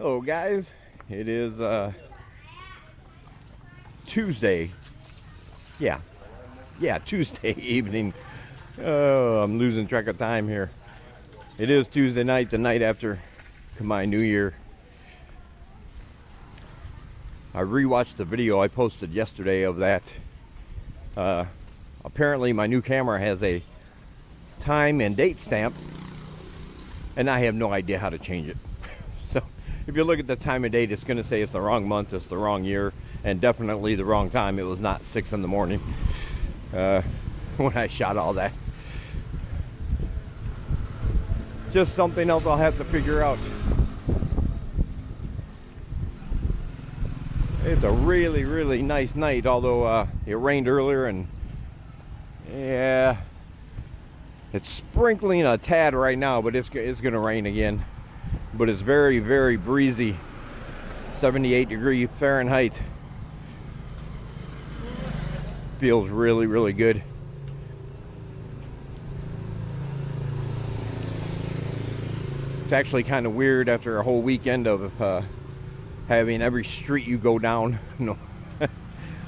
Hello guys, it is Tuesday. Yeah, Tuesday evening. Oh, I'm losing track of time here. It is Tuesday night, the night after my New Year. I rewatched the video I posted yesterday of that. Apparently my new camera has a time and date stamp, and I have no idea how to change it. So if you look at the time and date, it's going to say it's the wrong month, it's the wrong year, and definitely the wrong time. It was not 6 in the morning when I shot all that. Just something else I'll have to figure out. It's a really, really nice night, although it rained earlier, and yeah, it's sprinkling a tad right now, but it's going to rain again. But it's very, very breezy. 78 degrees Fahrenheit. Feels really, really good. It's actually kind of weird after a whole weekend of having every street you go down,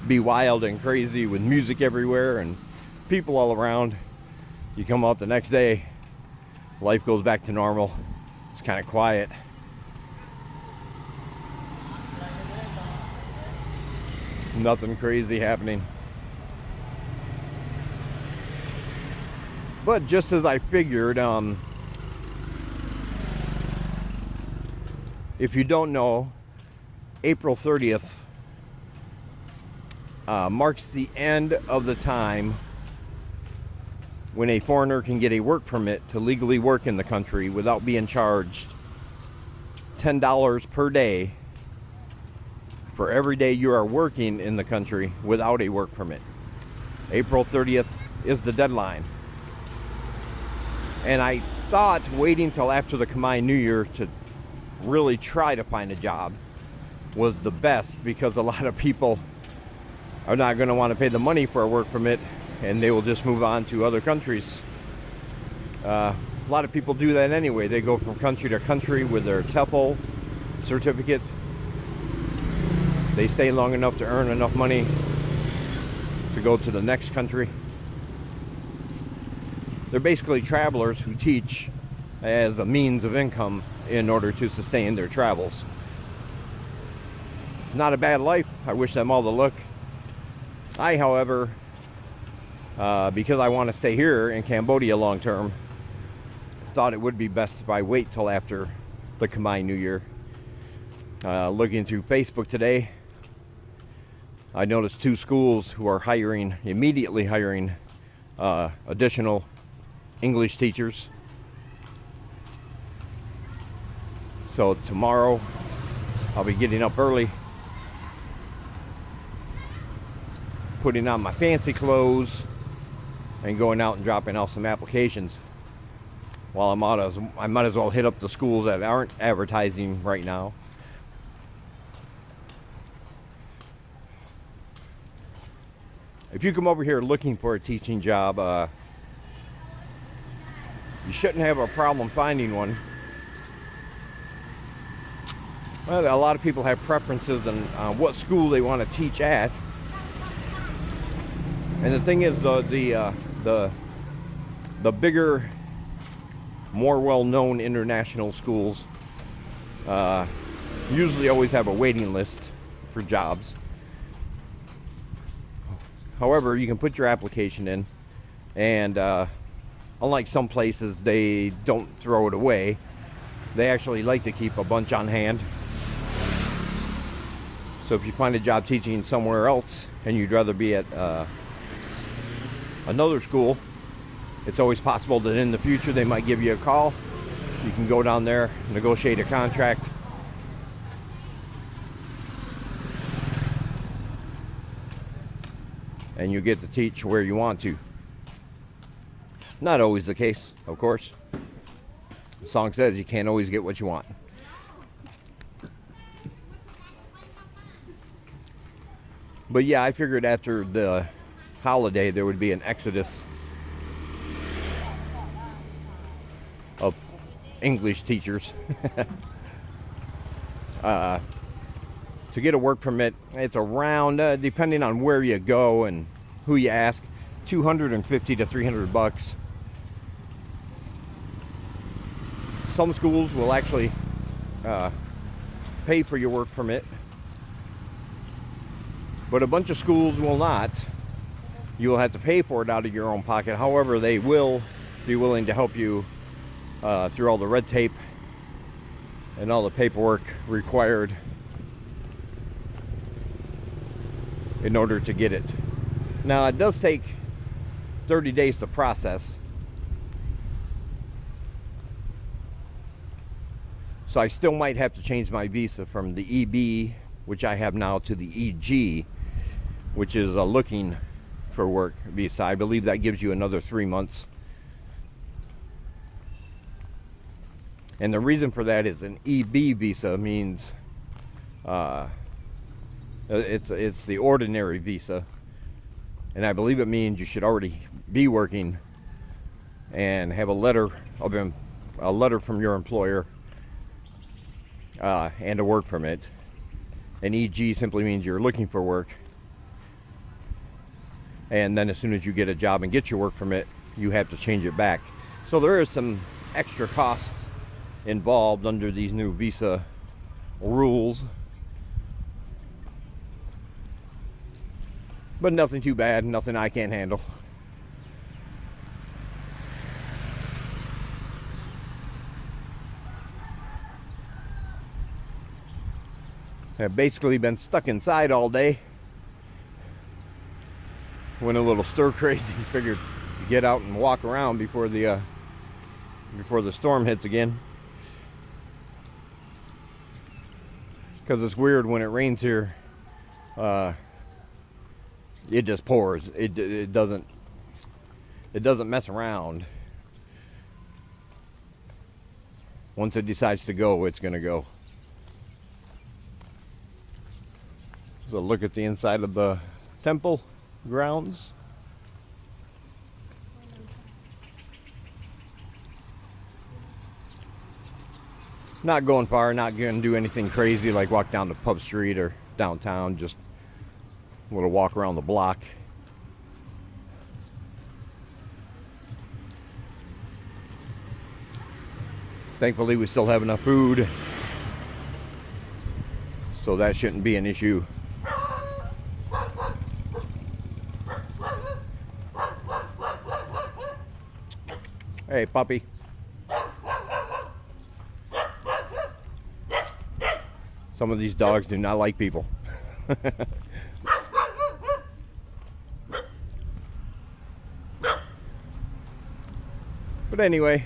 be wild and crazy with music everywhere and people all around. You come out the next day, life goes back to normal. It's kind of quiet. Nothing crazy happening. But just as I figured, if you don't know, April 30th marks the end of the time when a foreigner can get a work permit to legally work in the country without being charged $10 per day for every day you are working in the country without a work permit. April 30th is the deadline. And I thought waiting till after the Khmer New Year to really try to find a job was the best, because a lot of people are not going to want to pay the money for a work permit, and they will just move on to other countries. A lot of people do that anyway. They go from country to country with their TEFL certificate. They stay long enough to earn enough money to go to the next country. They're basically travelers who teach as a means of income in order to sustain their travels. Not a bad life. I wish them all the luck. I, however, because I want to stay here in Cambodia long term, thought it would be best if I wait till after the Khmer New Year. Looking through Facebook today, I noticed 2 schools who are immediately hiring additional English teachers. So tomorrow I'll be getting up early, putting on my fancy clothes, and going out and dropping out some applications. While I'm out, I might as well hit up the schools that aren't advertising right now. If you come over here looking for a teaching job, you shouldn't have a problem finding one. Well, a lot of people have preferences on what school they want to teach at. And the thing is, the bigger, more well-known international schools usually always have a waiting list for jobs. However, you can put your application in, and unlike some places, they don't throw it away. They actually like to keep a bunch on hand. So if you find a job teaching somewhere else and you'd rather be at another school, it's always possible that in the future they might give you a call. You can go down there, negotiate a contract, and you get to teach where you want to. Not always the case, of course. The song says you can't always get what you want. But yeah, I figured after the holiday there would be an exodus of English teachers. To get a work permit, it's around, depending on where you go and who you ask, $250 to $300. Some schools will actually pay for your work permit, but a bunch of schools will not. You will have to pay for it out of your own pocket. However, they will be willing to help you through all the red tape and all the paperwork required in order to get it. Now, it does take 30 days to process. So I still might have to change my visa from the EB, which I have now, to the EG, which is a looking for work visa. I believe that gives you another 3 months. And the reason for that is an EB visa means it's the ordinary visa, and I believe it means you should already be working and have a letter from your employer and a work permit. An EG simply means you're looking for work, and then as soon as you get a job and get your work permit, you have to change it back. So there is some extra costs involved under these new visa rules, but nothing too bad, nothing I can't handle. I've basically been stuck inside all day. Went a little stir crazy, figured to get out and walk around before the storm hits again. Because it's weird when it rains here. It just pours. It doesn't mess around. Once it decides to go, it's gonna go. So look at the inside of the temple grounds. Not going far, not gonna do anything crazy like walk down the pub street or downtown, just a little walk around the block. Thankfully we still have enough food, so that shouldn't be an issue. Hey, puppy. Some of these dogs do not like people. But anyway,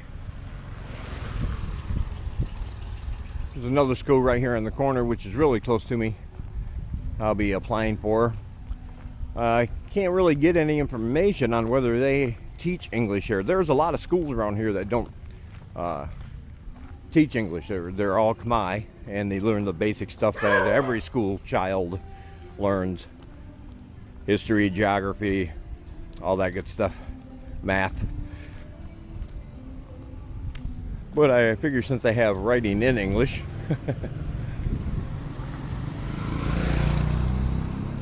there's another school right here in the corner, which is really close to me. I'll be applying for. I can't really get any information on whether they teach English here. There's a lot of schools around here that don't teach English. They're all Khmer, and they learn the basic stuff that every school child learns: history, geography, all that good stuff, math. But I figure since I have writing in English,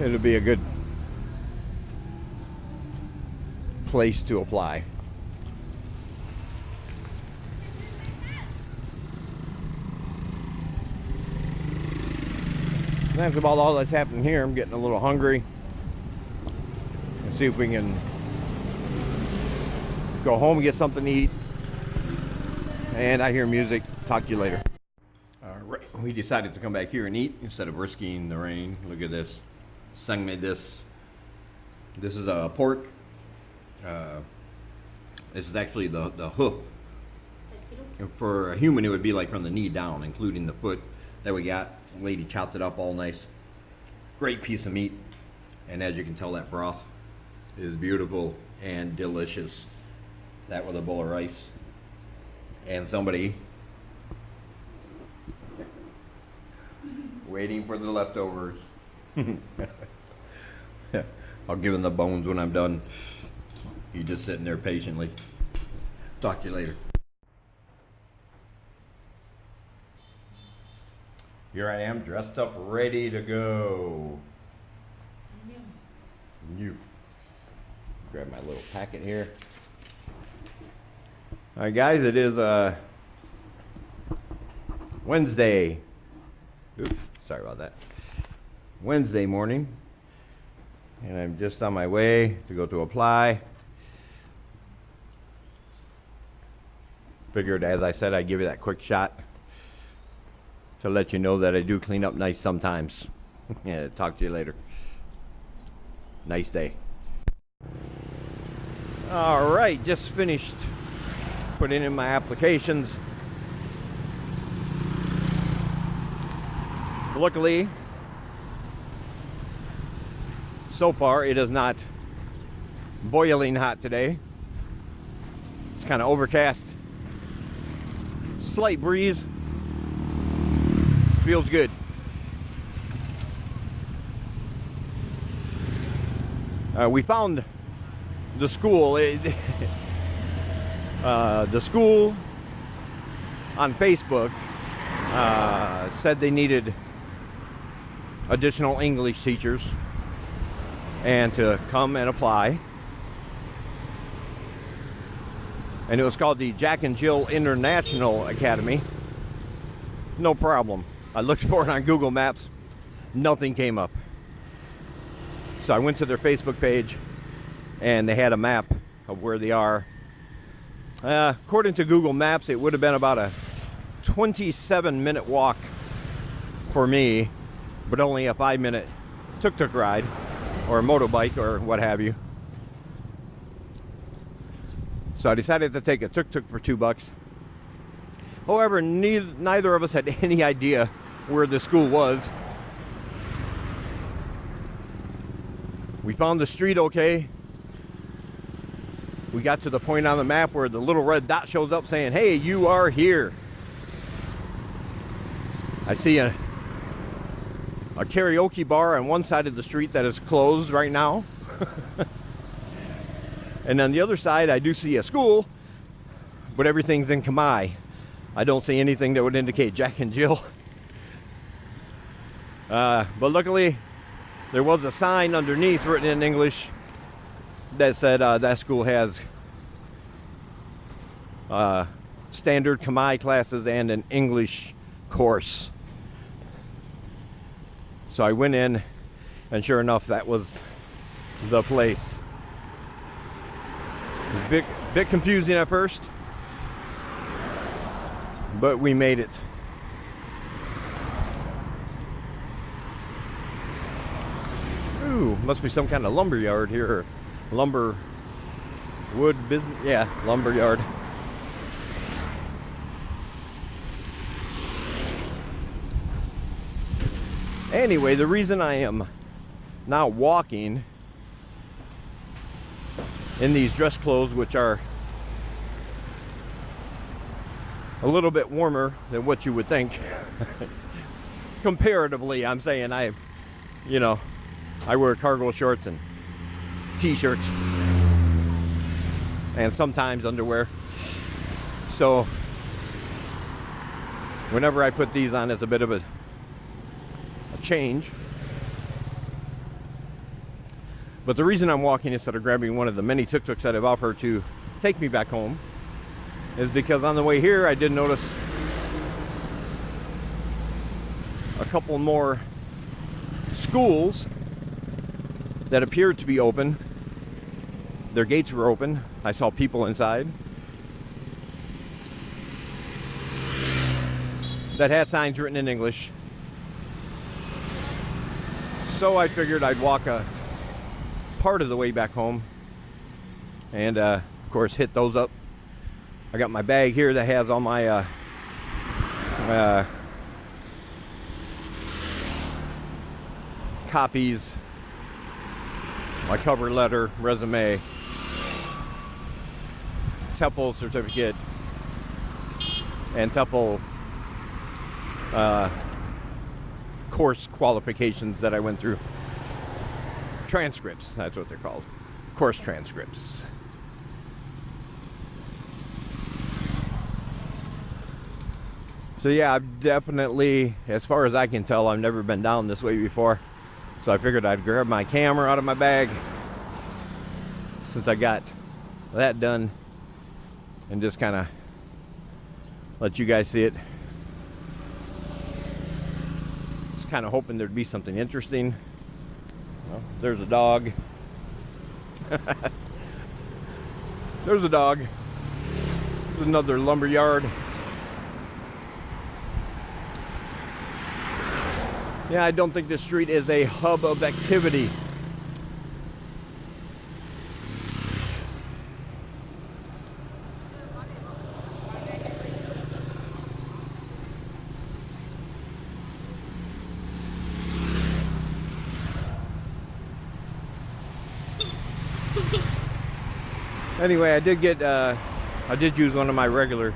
it'll be a good place to apply. That's about all that's happening here. I'm getting a little hungry. Let's see if we can go home and get something to eat. And I hear music. Talk to you later. Alright, we decided to come back here and eat instead of risking the rain. Look at this. Sang made this. This is a pork. This is actually the hoof. For a human, it would be like from the knee down, including the foot that we got. The lady chopped it up all nice. Great piece of meat. And as you can tell, that broth is beautiful and delicious. That with a bowl of rice. And somebody waiting for the leftovers. I'll give him the bones when I'm done. He's just sitting there patiently. Talk to you later. Here I am, dressed up, ready to go. New. Grab my little packet here. All right, guys, it is Wednesday. Oops, sorry about that. Wednesday morning, and I'm just on my way to go to apply. Figured, as I said, I'd give you that quick shot to let you know that I do clean up nice sometimes. Yeah, talk to you later. Nice day. All right, just finished putting in my applications. Luckily, so far it is not boiling hot today. It's kind of overcast. Slight breeze. Feels good. We found the school. The school on Facebook said they needed additional English teachers and to come and apply. And it was called the Jack and Jill International Academy. No problem. I looked for it on Google Maps. Nothing came up. So I went to their Facebook page and they had a map of where they are. According to Google Maps, it would have been about a 27-minute walk for me, but only a 5-minute tuk-tuk ride or a motorbike or what have you. So I decided to take a tuk-tuk for $2. However, neither of us had any idea where the school was. We found the street okay. We got to the point on the map where the little red dot shows up saying, "Hey, you are here." I see a karaoke bar on one side of the street that is closed right now. And on the other side, I do see a school, but everything's in Khmer. I don't see anything that would indicate Jack and Jill. But luckily, there was a sign underneath written in English that said that school has standard Khmer classes and an English course. So I went in, and sure enough, that was the place. It was a bit confusing at first, but we made it. Ooh, must be some kind of lumber yard here. Lumber, wood business, yeah, lumber yard. Anyway, the reason I am now walking in these dress clothes, which are a little bit warmer than what you would think. Comparatively, I'm saying I wear cargo shorts and t-shirts and sometimes underwear. So whenever I put these on, it's a bit of a change. But the reason I'm walking instead of grabbing one of the many tuk-tuks that have offered to take me back home is because on the way here I did notice a couple more schools that appeared to be open. Their gates were open. I saw people inside that had signs written in English. So I figured I'd walk a part of the way back home and of course hit those up. I got my bag here that has all my copies, my cover letter, resume, TEFL certificate, and TEFL course qualifications that I went through. Transcripts, that's what they're called. Course transcripts. So yeah, I've definitely, as far as I can tell, I've never been down this way before. So I figured I'd grab my camera out of my bag since I got that done and just kind of let you guys see it. Just kind of hoping there'd be something interesting. Well, there's a dog. There's a dog. There's another lumber yard. Yeah, I don't think this street is a hub of activity. Anyway, I did use one of my regular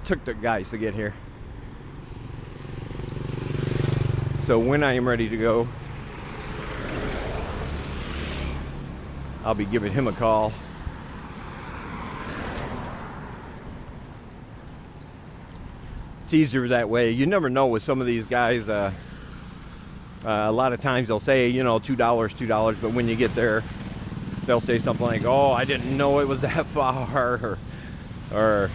tuk-tuk guys to get here. So when I am ready to go, I'll be giving him a call. It's easier that way. You never know with some of these guys. A lot of times they'll say, you know, $2, but when you get there, they'll say something like, "Oh, I didn't know it was that far," or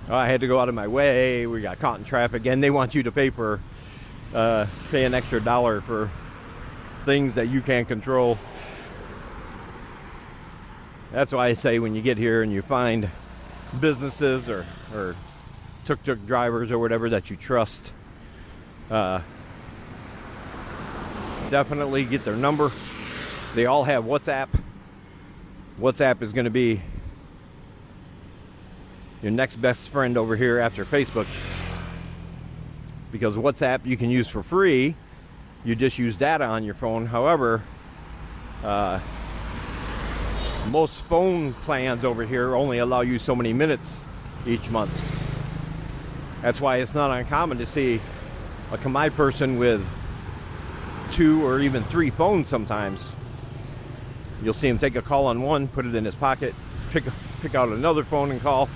"Oh, I had to go out of my way. We got caught in traffic," and they want you to pay an extra $1 for things that you can't control. That's why I say when you get here and you find businesses or tuk-tuk drivers or whatever that you trust, definitely get their number. They all have WhatsApp. WhatsApp is going to be your next best friend over here after Facebook, because WhatsApp you can use for free. You just use data on your phone. However, most phone plans over here only allow you so many minutes each month. That's why it's not uncommon to see a Khmer person with 2 or even 3 phones sometimes. You'll see him take a call on one, put it in his pocket, pick out another phone and call.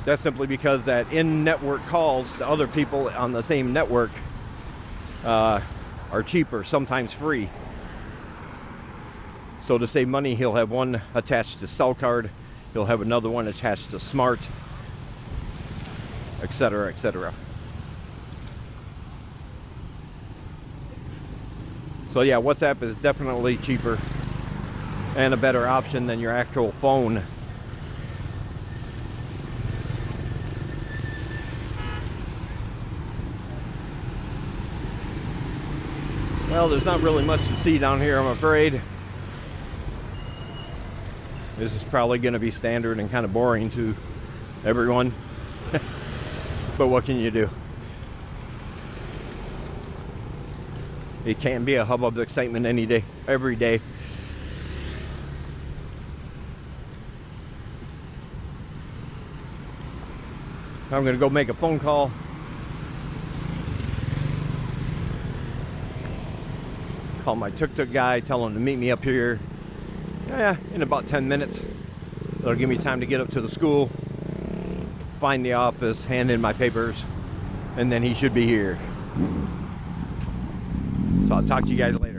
That's simply because that in-network calls to other people on the same network are cheaper, sometimes free. So to save money, he'll have one attached to cell card, he'll have another one attached to smart, etc., etc. So yeah, WhatsApp is definitely cheaper and a better option than your actual phone. Well, there's not really much to see down here, I'm afraid. This is probably going to be standard and kind of boring to everyone. But what can you do? It can be a hub of excitement any day, every day. I'm going to go make a phone call. Call my tuk-tuk guy, tell him to meet me up here. Yeah, in about 10 minutes. That'll give me time to get up to the school, find the office, hand in my papers, and then he should be here. So I'll talk to you guys later.